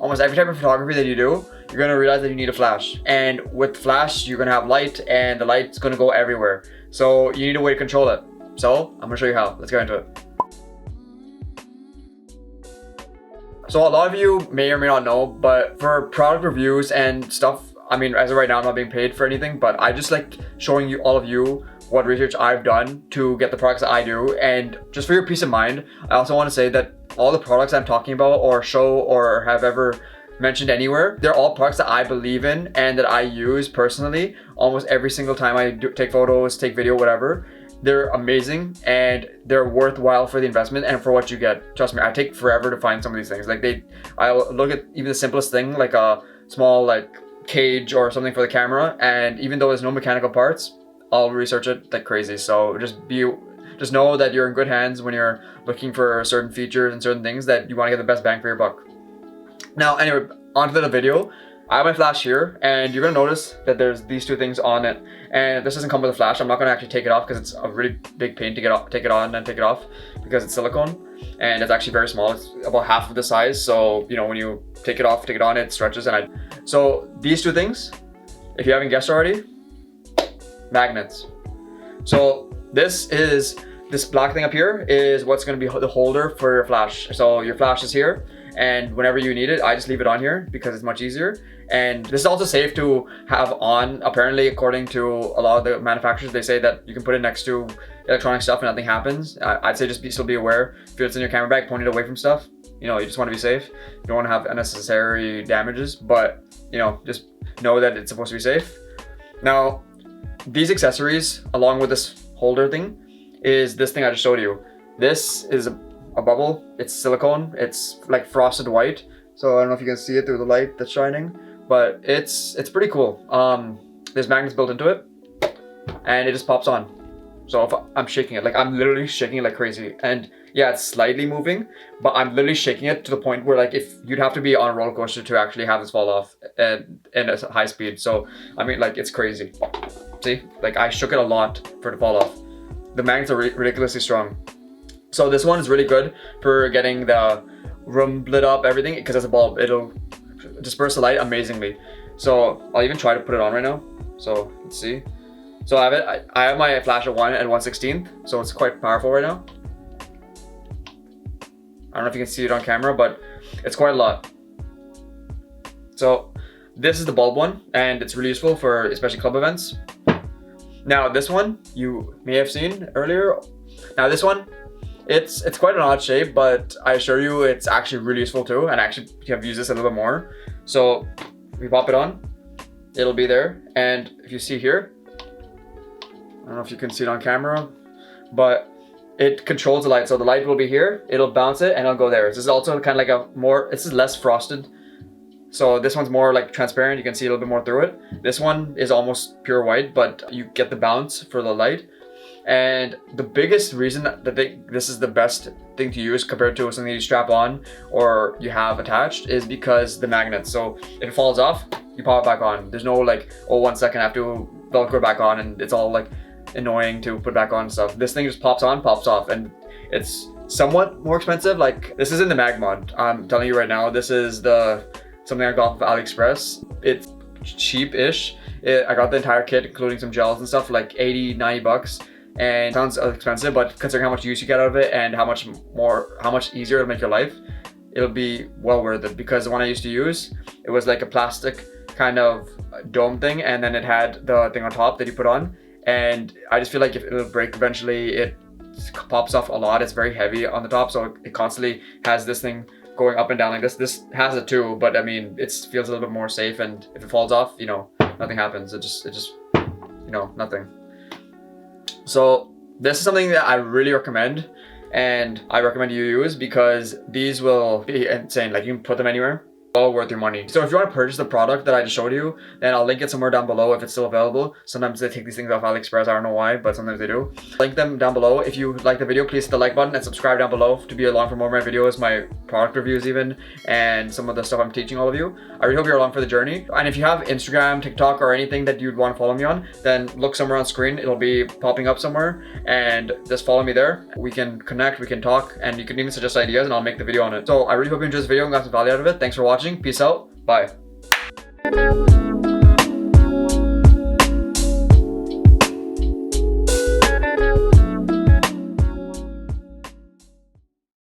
almost every type of photography that you do, you're gonna realize that you need a flash. And with flash, you're gonna have light, and the light's gonna go everywhere. So you need a way to control it. So I'm gonna show you how. Let's get into it. So a lot of you may or may not know, but for product reviews and stuff, I mean, as of right now, I'm not being paid for anything, but I just like showing you, all of you, what research I've done to get the products that I do. And just for your peace of mind, I also want to say that all the products I'm talking about or show or have ever mentioned anywhere, they're all products that I believe in and that I use personally almost every single time I take photos, take video, whatever. They're amazing and they're worthwhile for the investment and for what you get. Trust me, I take forever to find some of these things. Like I'll look at even the simplest thing, like a small like cage or something for the camera, and even though there's no mechanical parts, I'll research it like crazy. So just know that you're in good hands when you're looking for certain features and certain things that you want to get the best bang for your buck. Now, anyway, onto the video. I have my flash here, and you're gonna notice that there's these two things on it, and this doesn't come with a flash. I'm not gonna actually take it off because it's a really big pain to take it on and take it off because it's silicone, and it's actually very small. It's about half of the size, so you know when you take it off, take it on, it stretches. So these two things, if you haven't guessed already, magnets. So this black thing up here is what's gonna be the holder for your flash. So your flash is here, and whenever you need it, I just leave it on here because it's much easier. And this is also safe to have on. Apparently, according to a lot of the manufacturers, they say that you can put it next to electronic stuff and nothing happens. I'd say just still be aware. If it's in your camera bag, point it away from stuff. You know, you just want to be safe. You don't want to have unnecessary damages, but you know, just know that it's supposed to be safe. Now, these accessories, along with this holder thing, is this thing I just showed you. This is a bubble. It's silicone. It's like frosted white. So I don't know if you can see it through the light that's shining, but it's pretty cool. There's magnets built into it, and it just pops on. So if I'm shaking it, like I'm literally shaking it like crazy. And yeah, it's slightly moving, but I'm literally shaking it to the point where like if you'd have to be on a roller coaster to actually have this fall off at a high speed. So I mean, like it's crazy. See, like I shook it a lot for it to fall off. The magnets are ridiculously strong. So this one is really good for getting the room lit up, everything, because it's a bulb. It'll disperse the light amazingly. So I'll even try to put it on right now. So let's see. So I have it. I have my flash at 1/1/16, so it's quite powerful right now. I don't know if you can see it on camera, but it's quite a lot. So this is the bulb one, and it's really useful for especially club events. Now this one you may have seen earlier. Now this one, it's quite an odd shape, but I assure you it's actually really useful too, and I actually have used this a little bit more. So we pop it on, it'll be there, and if you see here, I don't know if you can see it on camera, but it controls the light. So the light will be here, it'll bounce it, and it'll go there. This is also kind of like this is less frosted. So this one's more like transparent, you can see a little bit more through it. This one is almost pure white, but you get the bounce for the light. And the biggest reason that this is the best thing to use compared to something you strap on or you have attached is because the magnets. So if it falls off, you pop it back on. There's no like, oh, 1 second, I have to Velcro back on, and it's all like annoying to put back on and stuff. This thing just pops on, pops off, and it's somewhat more expensive. Like this isn't the Magmod. I'm telling you right now, this is something I got from AliExpress. It's cheap-ish. I got the entire kit, including some gels and stuff, for like 80-90 bucks. And it sounds expensive, but considering how much use you get out of it and how much easier it'll make your life, it'll be well worth it. Because the one I used to use, it was like a plastic kind of dome thing, and then it had the thing on top that you put on. And I just feel like if it'll break eventually, it pops off a lot. It's very heavy on the top, so it constantly has this thing going up and down like this. This has it too, but I mean, it feels a little bit more safe, and if it falls off, you know, nothing happens. It just, you know, nothing. So this is something that I really recommend, and I recommend you use because these will be insane. Like you can put them anywhere. All worth your money. So if you want to purchase the product that I just showed you, then I'll link it somewhere down below if it's still available. Sometimes they take these things off AliExpress, I don't know why, but sometimes they do. Link them down below. If you like the video, please hit the like button and subscribe down below to be along for more of my videos, my product reviews even, and some of the stuff I'm teaching all of you. I really hope you're along for the journey. And if you have Instagram, TikTok, or anything that you'd want to follow me on, then look somewhere on screen. It'll be popping up somewhere, and just follow me there. We can connect, we can talk, and you can even suggest ideas and I'll make the video on it. So I really hope you enjoyed this video and got some value out of it. Thanks for watching. watching. Peace out. Bye.